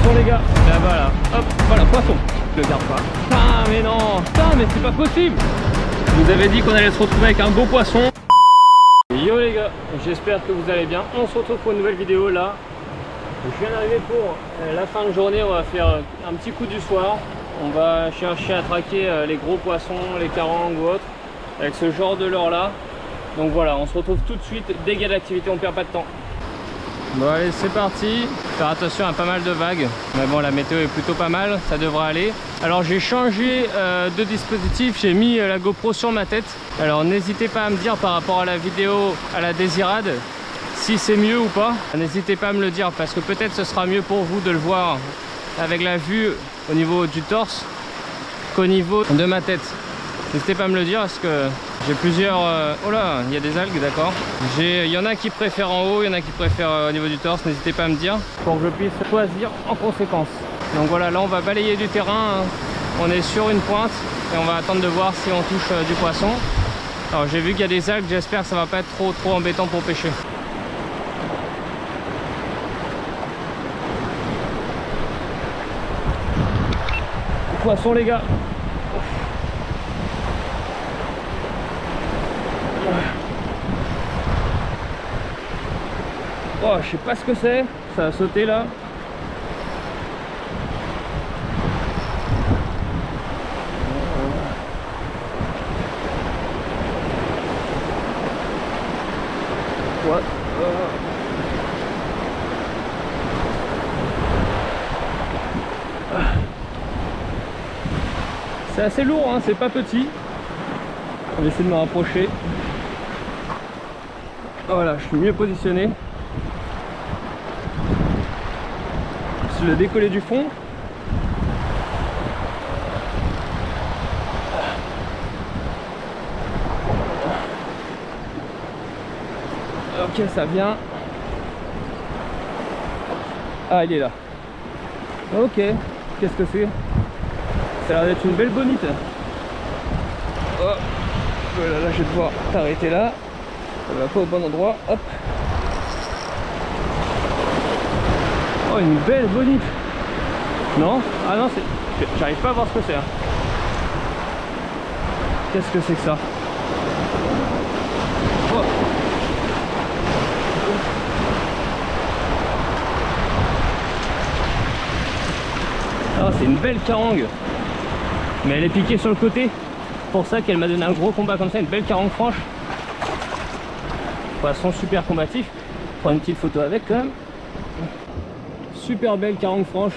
Poisson les gars, là-bas là, hop, voilà, poisson. Je le garde pas. Putain mais non, putain mais c'est pas possible. Je vous avais dit qu'on allait se retrouver avec un beau poisson. Yo les gars, j'espère que vous allez bien. On se retrouve pour une nouvelle vidéo là. Je viens d'arriver pour la fin de journée, on va faire un petit coup du soir. On va chercher à traquer les gros poissons, les carangues ou autres, avec ce genre de leurre là. Donc voilà, on se retrouve tout de suite dès qu'il y a de l'activité, on perd pas de temps. Bon allez, c'est parti. Faire attention à pas mal de vagues, mais bon la météo est plutôt pas mal, ça devrait aller. Alors j'ai changé de dispositif, j'ai mis la GoPro sur ma tête. Alors n'hésitez pas à me dire par rapport à la vidéo à la Désirade si c'est mieux ou pas. N'hésitez pas à me le dire parce que peut-être ce sera mieux pour vous de le voir avec la vue au niveau du torse qu'au niveau de ma tête. N'hésitez pas à me le dire parce que j'ai plusieurs... Oh là, il y a des algues, d'accord. Il y en a qui préfèrent en haut, il y en a qui préfèrent au niveau du torse. N'hésitez pas à me dire pour que je puisse choisir en conséquence. Donc voilà, là on va balayer du terrain. On est sur une pointe et on va attendre de voir si on touche du poisson. Alors j'ai vu qu'il y a des algues, j'espère que ça va pas être trop embêtant pour pêcher. Poisson les gars. Oh, je sais pas ce que c'est, ça a sauté là. What? C'est assez lourd, hein, c'est pas petit. On va essayer de me rapprocher. Voilà, je suis mieux positionné. Je le décoller du fond. Ok, ça vient. Ah, il est là. Ok, qu'est-ce que c'est? Ça a l'air d'être une belle bonite. Oh, voilà, là je vais devoir t'arrêter là. Ça va pas au bon endroit. Hop. Oh, une belle bonite. Non? Ah non, j'arrive pas à voir ce que c'est. Hein. Qu'est-ce que c'est que ça? Oh. Ah, c'est une belle carangue. Mais elle est piquée sur le côté. C'est pour ça qu'elle m'a donné un gros combat comme ça, une belle carangue franche. Poisson super combatif. Prends une petite photo avec quand même. Super belle carangue franche.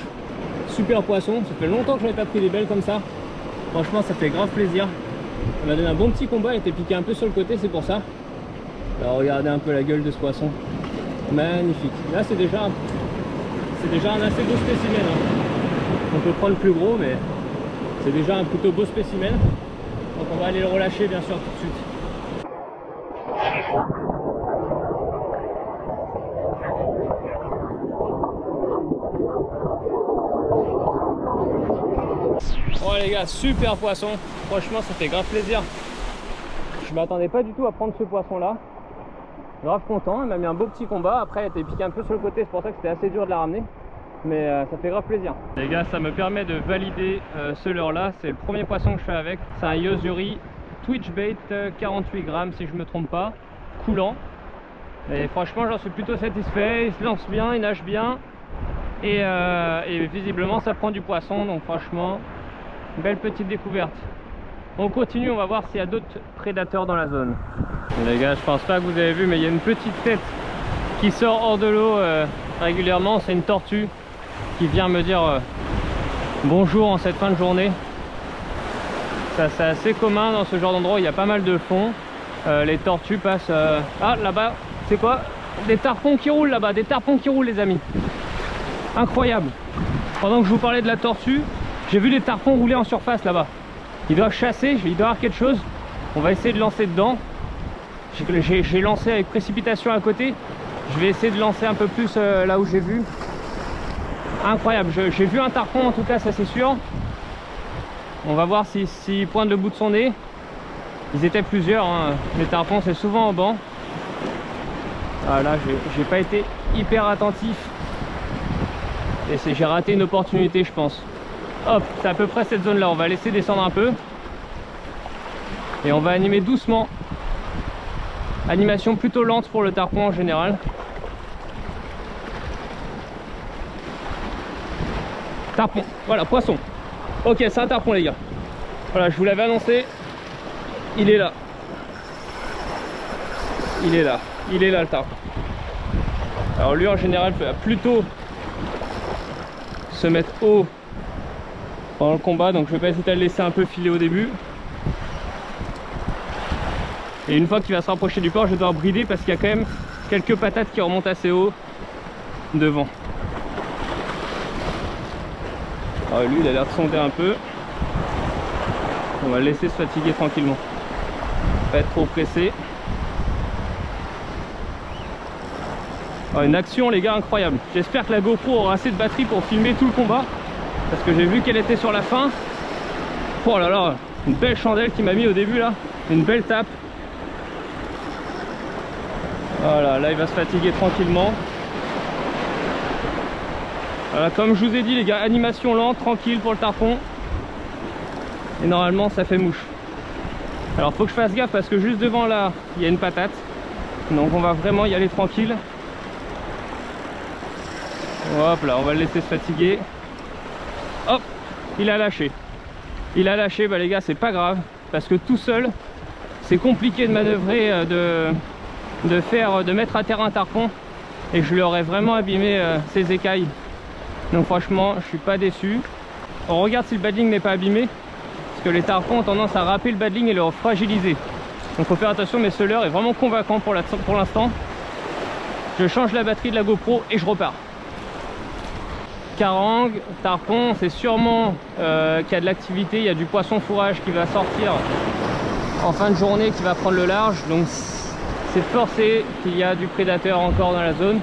Super poisson. Ça fait longtemps que je n'avais pas pris des belles comme ça. Franchement ça fait grave plaisir. Elle m'a donné un bon petit combat, elle était piquée un peu sur le côté, c'est pour ça. Alors regardez un peu la gueule de ce poisson. Magnifique. Là c'est déjà un assez beau spécimen. Hein. On peut prendre plus gros mais c'est déjà un plutôt beau spécimen. Donc on va aller le relâcher bien sûr tout de suite. Bon les gars, super poisson. Franchement ça fait grave plaisir. Je m'attendais pas du tout à prendre ce poisson là. Grave content, il m'a mis un beau petit combat. Après elle était piquée un peu sur le côté, c'est pour ça que c'était assez dur de la ramener. Mais ça fait grave plaisir. Les gars, ça me permet de valider ce leurre là. C'est le premier poisson que je fais avec. C'est un Yo-Zuri Twitchbait 48 grammes si je me trompe pas. Coulant. Et franchement j'en suis plutôt satisfait. Il se lance bien, il nage bien. Et visiblement ça prend du poisson. Donc franchement, belle petite découverte. On continue, on va voir s'il y a d'autres prédateurs dans la zone. Les gars, je pense pas que vous avez vu, mais il y a une petite tête qui sort hors de l'eau régulièrement. C'est une tortue qui vient me dire bonjour en cette fin de journée. Ça c'est assez commun dans ce genre d'endroit, il y a pas mal de fonds. Les tortues passent... Ah là-bas, c'est quoi? Des tarpons qui roulent là-bas, des tarpons qui roulent les amis. Incroyable. Pendant que je vous parlais de la tortue, j'ai vu des tarpons rouler en surface là-bas. Ils doivent chasser, il doit y avoir quelque chose. On va essayer de lancer dedans. J'ai lancé avec précipitation à côté. Je vais essayer de lancer un peu plus là où j'ai vu. Incroyable, j'ai vu un tarpon en tout cas, ça c'est sûr. On va voir s'il pointe le bout de son nez. Ils étaient plusieurs, hein. Les tarpons c'est souvent en banc. Ah là j'ai pas été hyper attentif. Et j'ai raté une opportunité, je pense. Hop, c'est à peu près cette zone là, on va laisser descendre un peu et on va animer doucement. Animation plutôt lente pour le tarpon en général. Tarpon, voilà, poisson. Ok, c'est un tarpon les gars. Voilà, je vous l'avais annoncé. Il est là. Il est là. Il est là le tarpon. Alors lui en général peut plutôt se mettre haut pendant le combat, donc je vais pas hésiter à le laisser un peu filer au début. Et une fois qu'il va se rapprocher du port, je vais devoir brider parce qu'il y a quand même quelques patates qui remontent assez haut devant. Alors lui il a l'air de sonder un peu. On va le laisser se fatiguer tranquillement. Pas être trop pressé. Alors, une action les gars incroyable. J'espère que la GoPro aura assez de batterie pour filmer tout le combat. Parce que j'ai vu qu'elle était sur la fin. Oh là là, une belle chandelle qui m'a mis au début là. Une belle tape. Voilà, là il va se fatiguer tranquillement. Voilà, comme je vous ai dit les gars, animation lente, tranquille pour le tarpon. Et normalement ça fait mouche. Alors faut que je fasse gaffe parce que juste devant là, il y a une patate. Donc on va vraiment y aller tranquille. Hop là, on va le laisser se fatiguer. Hop, il a lâché. Il a lâché, bah les gars c'est pas grave. Parce que tout seul, c'est compliqué de manœuvrer, de mettre à terre un tarpon. Et je lui aurais vraiment abîmé ses écailles. Donc franchement, je suis pas déçu. On regarde si le badling n'est pas abîmé. Parce que les tarpons ont tendance à râper le badling et le fragiliser. Donc faut faire attention, mais ce leurre est vraiment convaincant pour l'instant. Je change la batterie de la GoPro et je repars. Carangue, tarpon, c'est sûrement qu'il y a de l'activité, il y a du poisson fourrage qui va sortir en fin de journée, qui va prendre le large. Donc c'est forcé qu'il y a du prédateur encore dans la zone.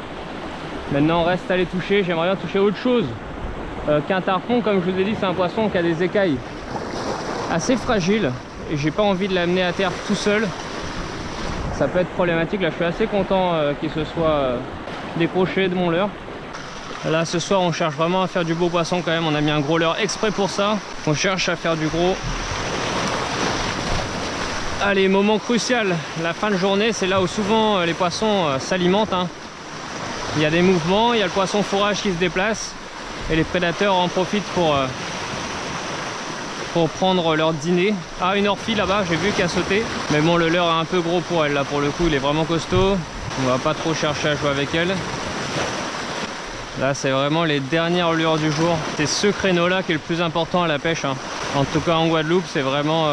Maintenant on reste à les toucher. J'aimerais bien toucher autre chose qu'un tarpon. Comme je vous ai dit, c'est un poisson qui a des écailles assez fragiles et j'ai pas envie de l'amener à terre tout seul. Ça peut être problématique. Là je suis assez content qu'il se soit décroché de mon leurre. Là ce soir on cherche vraiment à faire du beau poisson quand même. On a mis un gros leurre exprès pour ça. On cherche à faire du gros. Allez, moment crucial, la fin de journée, c'est là où souvent les poissons s'alimentent. Il y a des mouvements, il y a le poisson fourrage qui se déplace et les prédateurs en profitent pour prendre leur dîner. Ah, une orphie là-bas, j'ai vu qu'elle a sauté. Mais bon, le leurre est un peu gros pour elle là, pour le coup, il est vraiment costaud. On va pas trop chercher à jouer avec elle. Là, c'est vraiment les dernières lures du jour. C'est ce créneau-là qui est le plus important à la pêche. En tout cas, en Guadeloupe, c'est vraiment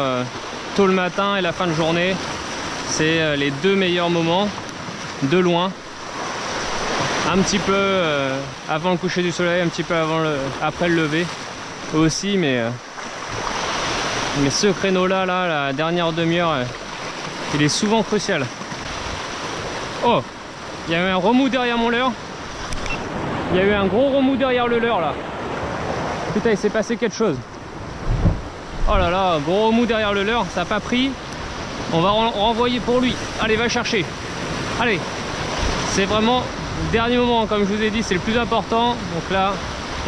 tôt le matin et la fin de journée. C'est les deux meilleurs moments, de loin. Un petit peu avant le coucher du soleil, un petit peu après le lever aussi, mais ce créneau-là, la dernière demi-heure, il est souvent crucial. Oh, il y a eu un remous derrière mon leurre. Il y a eu un gros remous derrière le leurre là. Putain, il s'est passé quelque chose. Oh là là, gros remous derrière le leurre, ça n'a pas pris. On va renvoyer pour lui. Allez, va chercher. Allez, c'est vraiment le dernier moment, comme je vous ai dit, c'est le plus important. Donc là,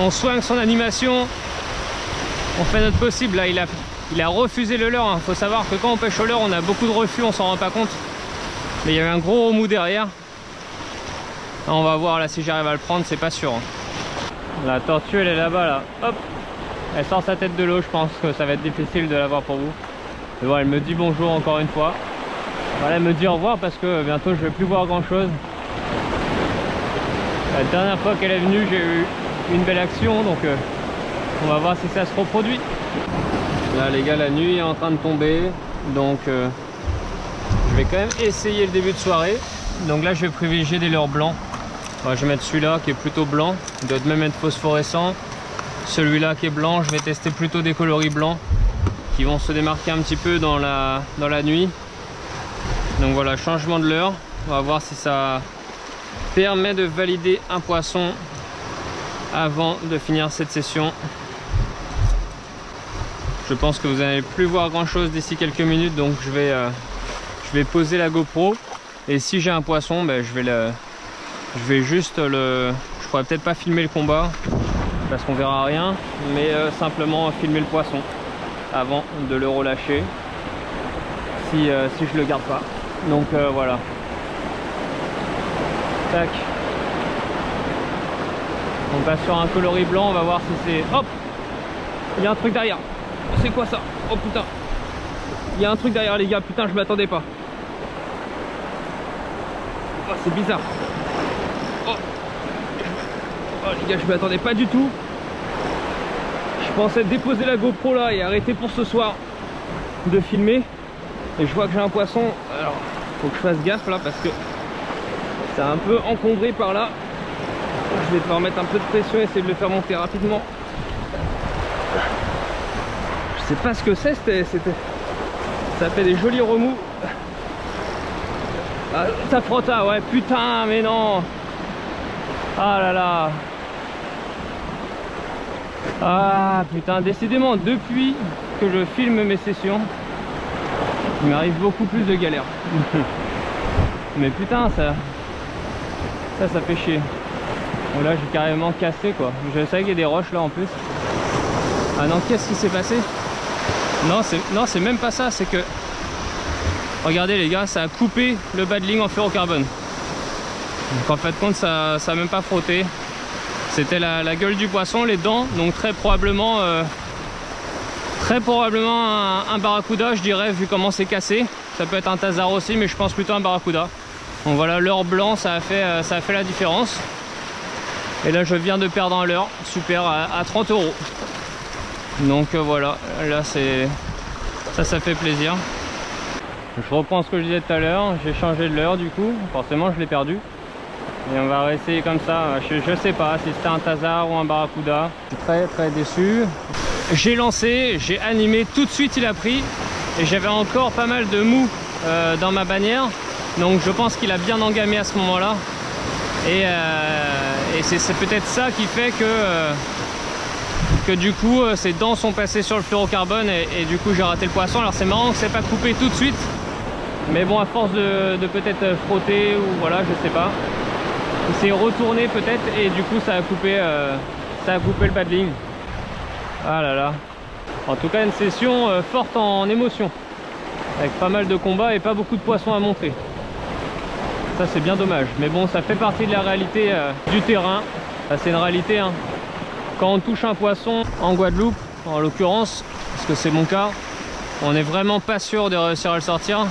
on soigne son animation. On fait notre possible. Là, il a refusé le leurre. Faut savoir que quand on pêche au leurre, on a beaucoup de refus, on s'en rend pas compte. Mais il y avait un gros remous derrière. On va voir là si j'arrive à le prendre, c'est pas sûr. La tortue elle est là-bas là. Hop, elle sort sa tête de l'eau. Je pense que ça va être difficile de la voir pour vous. Mais bon, elle me dit bonjour encore une fois. Voilà, elle me dit au revoir parce que bientôt je vais plus voir grand chose. La dernière fois qu'elle est venue, j'ai eu une belle action, donc on va voir si ça se reproduit. Là les gars, la nuit est en train de tomber, donc je vais quand même essayer le début de soirée. Donc là je vais privilégier des leurres blancs. Je vais mettre celui-là qui est plutôt blanc, il doit même être phosphorescent. Celui-là qui est blanc, je vais tester plutôt des coloris blancs qui vont se démarquer un petit peu dans la nuit. Donc voilà, changement de leurre. On va voir si ça permet de valider un poisson avant de finir cette session. Je pense que vous n'allez plus voir grand chose d'ici quelques minutes, donc je vais poser la GoPro et si j'ai un poisson, ben, je vais juste je pourrais peut-être pas filmer le combat, parce qu'on verra rien, mais simplement filmer le poisson avant de le relâcher si je le garde pas. Donc voilà. Tac. On passe sur un coloris blanc, on va voir si c'est... Hop! Il y a un truc derrière. C'est quoi ça? Oh putain! Il y a un truc derrière les gars, putain je m'attendais pas. Oh, c'est bizarre. Oh. Oh les gars, je m'attendais pas du tout. Je pensais déposer la GoPro là et arrêter pour ce soir de filmer. Et je vois que j'ai un poisson. Alors, faut que je fasse gaffe là parce que c'est un peu encombré par là. Je vais devoir mettre un peu de pression et essayer de le faire monter rapidement. Je sais pas ce que c'est, ça fait des jolis remous. Ah, ça frotte, ah ouais, putain, mais non. Ah là là. Ah putain, décidément, depuis que je filme mes sessions, il m'arrive beaucoup plus de galères. Mais putain, ça fait chier. Bon, là, j'ai carrément cassé quoi. Je sais qu'il y a des roches là en plus. Ah non, qu'est-ce qui s'est passé? Non, c'est même pas ça, c'est que... Regardez les gars, ça a coupé le bas de ligne en fluorocarbone. Donc en fait compte, ça a même pas frotté. C'était la gueule du poisson, les dents, donc très probablement un barracuda, je dirais, vu comment c'est cassé. Ça peut être un tasar aussi, mais je pense plutôt un barracuda. Donc voilà, leurre blanc, ça a fait la différence. Et là, je viens de perdre un leurre, super, à 30 €. Donc voilà, là ça fait plaisir. Je reprends ce que je disais tout à l'heure, j'ai changé de leurre du coup, forcément je l'ai perdu. Et on va essayer comme ça, je sais pas si c'était un tasar ou un barracuda. Je suis très très déçu. J'ai lancé, j'ai animé, tout de suite il a pris. Et j'avais encore pas mal de mou dans ma bannière. Donc je pense qu'il a bien engamé à ce moment-là. Et c'est peut-être ça qui fait que du coup ses dents sont passées sur le fluorocarbone et du coup j'ai raté le poisson. Alors c'est marrant que c'est pas coupé tout de suite. Mais bon, à force de peut-être frotter ou voilà, je sais pas. Il s'est retourné peut-être et du coup ça a coupé le bas de ligne. Ah là là. En tout cas une session forte en émotion. Avec pas mal de combats et pas beaucoup de poissons à montrer. Ça c'est bien dommage. Mais bon, ça fait partie de la réalité du terrain. C'est une réalité hein. Quand on touche un poisson en Guadeloupe, en l'occurrence, parce que c'est mon cas, on n'est vraiment pas sûr de réussir à le sortir.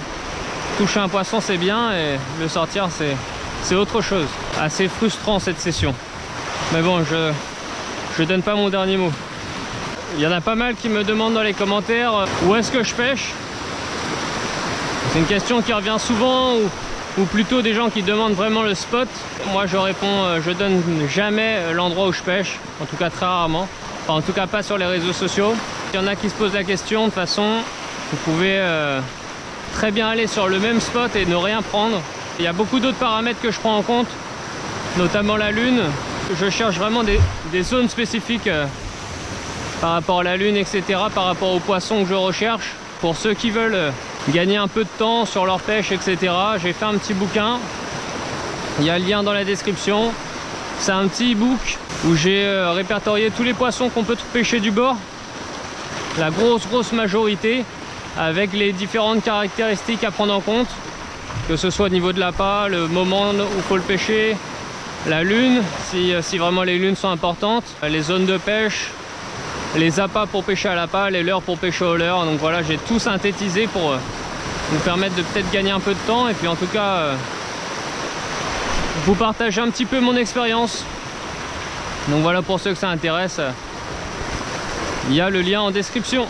Toucher un poisson c'est bien et le sortir c'est autre chose. Assez frustrant cette session. Mais bon, je donne pas mon dernier mot. Il y en a pas mal qui me demandent dans les commentaires où est-ce que je pêche. C'est une question qui revient souvent ou plutôt des gens qui demandent vraiment le spot. Moi je réponds, je donne jamais l'endroit où je pêche, en tout cas très rarement. Enfin, en tout cas pas sur les réseaux sociaux. Il y en a qui se posent la question, de toute façon, vous pouvez très bien aller sur le même spot et ne rien prendre. Il y a beaucoup d'autres paramètres que je prends en compte, notamment la lune. Je cherche vraiment des zones spécifiques par rapport à la lune, etc., par rapport aux poissons que je recherche. Pour ceux qui veulent gagner un peu de temps sur leur pêche, etc., j'ai fait un petit bouquin. Il y a le lien dans la description. C'est un petit e-book où j'ai répertorié tous les poissons qu'on peut pêcher du bord. La grosse majorité, avec les différentes caractéristiques à prendre en compte, que ce soit au niveau de l'appât, le moment où il faut le pêcher, la lune, si vraiment les lunes sont importantes, les zones de pêche, les appâts pour pêcher à l'appât, les leurres pour pêcher au leurre. Donc voilà, j'ai tout synthétisé pour vous permettre de peut-être gagner un peu de temps et puis en tout cas vous partager un petit peu mon expérience. Donc voilà, pour ceux que ça intéresse, il y a le lien en description.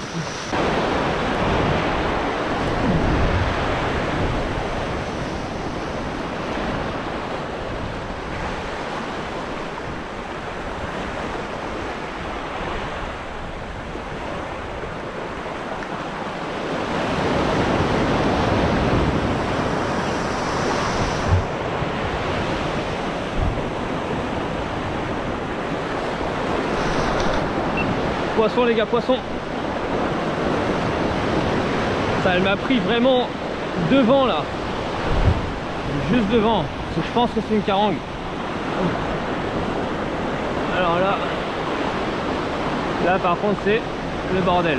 Poisson les gars, poisson. Ça, elle m'a pris vraiment devant là. Juste devant. Parce que je pense que c'est une carangue. Alors là, Là par contre c'est le bordel.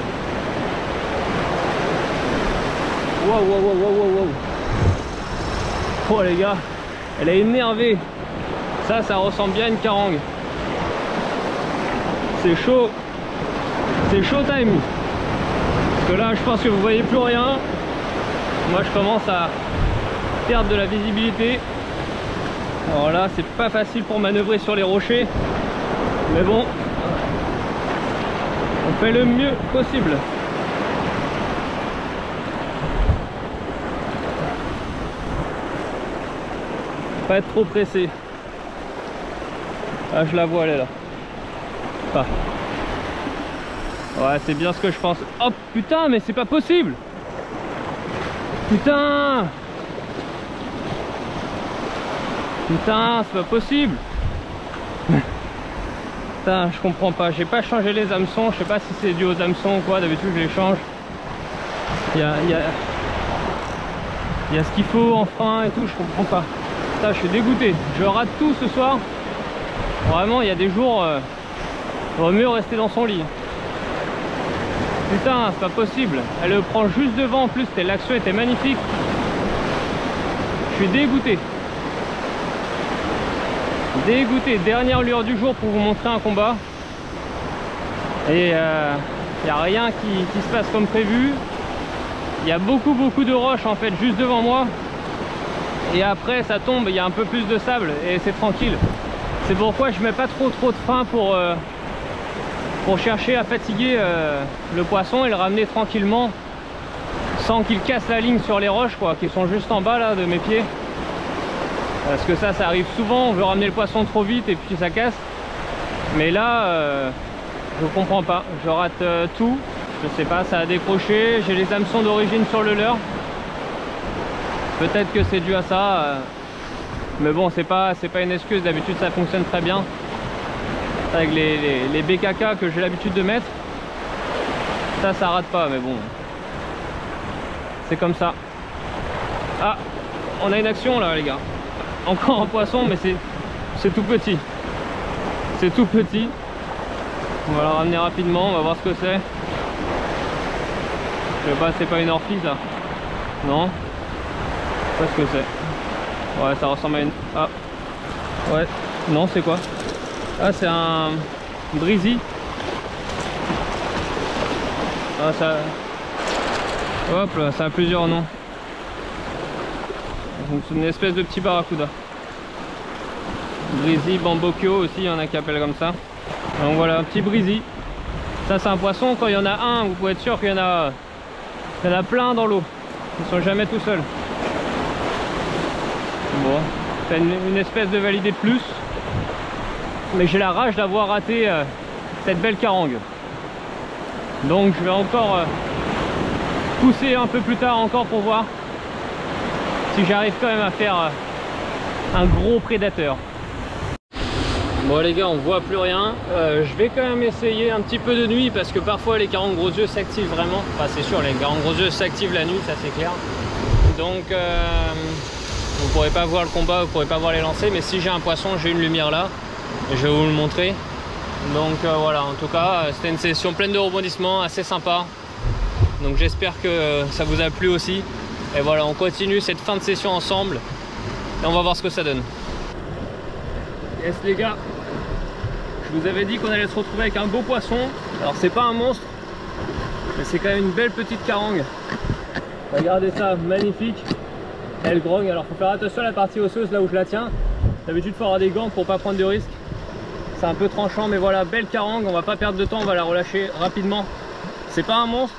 Wow, wow, wow, wow, wow, wow. Oh les gars, elle est énervée. Ça ressemble bien à une carangue. C'est chaud. C'est chaud time. Parce que là je pense que vous voyez plus rien. Moi je commence à perdre de la visibilité. Alors là c'est pas facile pour manœuvrer sur les rochers. Mais bon, on fait le mieux possible. Pas être trop pressé. Ah je la vois, elle est là. Ah. Ouais c'est bien ce que je pense. Oh putain mais c'est pas possible. Putain. Putain c'est pas possible. Putain je comprends pas. J'ai pas changé les hameçons. Je sais pas si c'est dû aux hameçons ou quoi. D'habitude je les change. Il y a ce qu'il faut en frein et tout. Je comprends pas. Putain je suis dégoûté. Je rate tout ce soir. Vraiment il y a des jours il vaut mieux rester dans son lit. Putain c'est pas possible. Elle le prend juste devant en plus. L'action était magnifique. Je suis dégoûté. Dégoûté. Dernière lueur du jour pour vous montrer un combat. Et il n'y a rien qui se passe comme prévu. Il y a beaucoup de roches en fait juste devant moi. Et après ça tombe, il y a un peu plus de sable et c'est tranquille. C'est pourquoi je mets pas trop de frein pour chercher à fatiguer le poisson et le ramener tranquillement sans qu'il casse la ligne sur les roches quoi, qui sont juste en bas là de mes pieds. Parce que ça arrive souvent, on veut ramener le poisson trop vite et puis ça casse. Mais là, je comprends pas, je rate tout. Je sais pas, ça a décroché, j'ai les hameçons d'origine sur le leurre. Peut-être que c'est dû à ça. Mais bon, c'est pas une excuse, d'habitude ça fonctionne très bien. Avec les BKK que j'ai l'habitude de mettre. Ça rate pas, mais bon. C'est comme ça. Ah, on a une action là les gars. Encore un poisson, mais c'est tout petit. C'est tout petit. On va le ramener rapidement, on va voir ce que c'est. Je sais pas, c'est pas une orphie ça. Non. Je sais pas ce que c'est. Ouais, ça ressemble à une... Ah. Ouais. Non, c'est quoi? Ah, c'est un brisy. Ah, ça... Hop là, ça a plusieurs noms. C'est une espèce de petit barracuda. Brisy, bambocchio aussi, il y en a qui appellent comme ça. Donc voilà, un petit brisy. Ça c'est un poisson, quand il y en a un, vous pouvez être sûr qu'il y en a plein dans l'eau. Ils sont jamais tout seuls. Bon, c'est une espèce de validé de plus. Mais j'ai la rage d'avoir raté cette belle carangue. Donc je vais encore pousser un peu plus tard encore pour voir si j'arrive quand même à faire un gros prédateur. Bon les gars, on voit plus rien. Je vais quand même essayer un petit peu de nuit parce que parfois les carangues gros yeux s'activent vraiment. Enfin c'est sûr, les carangues gros yeux s'activent la nuit, ça c'est clair. Donc vous pourrez pas voir le combat, vous pourrez pas voir les lancers, mais si j'ai un poisson, j'ai une lumière là et je vais vous le montrer. Donc voilà, en tout cas c'était une session pleine de rebondissements, assez sympa. Donc j'espère que ça vous a plu aussi. Et voilà, on continue cette fin de session ensemble et on va voir ce que ça donne. Yes les gars, je vous avais dit qu'on allait se retrouver avec un beau poisson. Alors c'est pas un monstre, mais c'est quand même une belle petite carangue. Regardez ça, magnifique. Elle grogne, alors faut faire attention à la partie osseuse là où je la tiens. D'habitude il faut avoir des gants pour pas prendre de risques. C'est un peu tranchant, mais voilà, belle carangue, on va pas perdre de temps, on va la relâcher rapidement. C'est pas un monstre,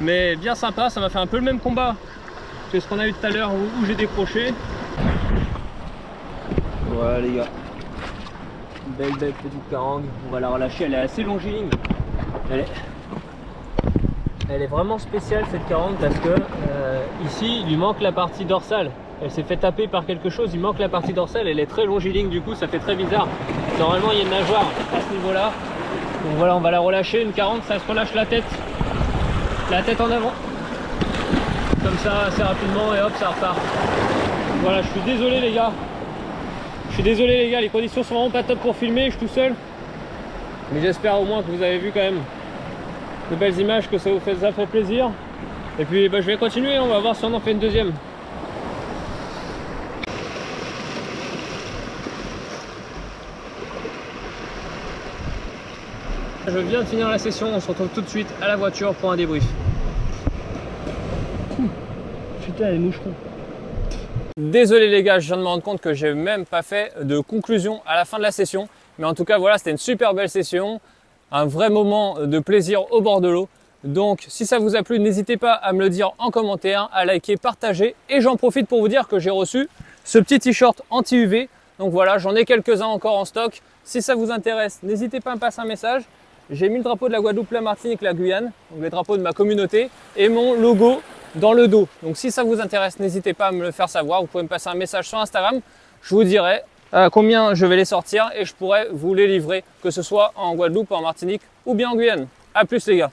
mais bien sympa. Ça m'a fait un peu le même combat que ce qu'on a eu tout à l'heure où j'ai décroché. Voilà les gars, belle petite carangue, on va la relâcher. Elle est assez longiligne, elle est vraiment spéciale cette carangue parce que ici il lui manque la partie dorsale. Elle s'est fait taper par quelque chose, il manque la partie dorsale, elle est très longiligne, du coup ça fait très bizarre. Normalement il y a une nageoire à ce niveau là. Donc voilà, on va la relâcher. Une carangue, ça se relâche la tête en avant, comme ça assez rapidement, et hop ça repart. Voilà, je suis désolé les gars. Je suis désolé les gars, les conditions sont vraiment pas top pour filmer, je suis tout seul. Mais j'espère au moins que vous avez vu quand même de belles images, que ça vous fait plaisir. Et puis bah, je vais continuer, on va voir si on en fait une deuxième. Je viens de finir la session, on se retrouve tout de suite à la voiture pour un débrief. Putain, les moucherons. Désolé les gars, je viens de me rendre compte que j'ai même pas fait de conclusion à la fin de la session. Mais en tout cas voilà, c'était une super belle session, un vrai moment de plaisir au bord de l'eau. Donc si ça vous a plu, n'hésitez pas à me le dire en commentaire, à liker, partager. Et j'en profite pour vous dire que j'ai reçu ce petit t-shirt anti-UV. Donc voilà, j'en ai quelques-uns encore en stock. Si ça vous intéresse, n'hésitez pas à me passer un message. J'ai mis le drapeau de la Guadeloupe, la Martinique, la Guyane, donc les drapeaux de ma communauté, et mon logo dans le dos. Donc si ça vous intéresse, n'hésitez pas à me le faire savoir. Vous pouvez me passer un message sur Instagram. Je vous dirai à combien je vais les sortir et je pourrai vous les livrer, que ce soit en Guadeloupe, en Martinique ou bien en Guyane. A plus les gars.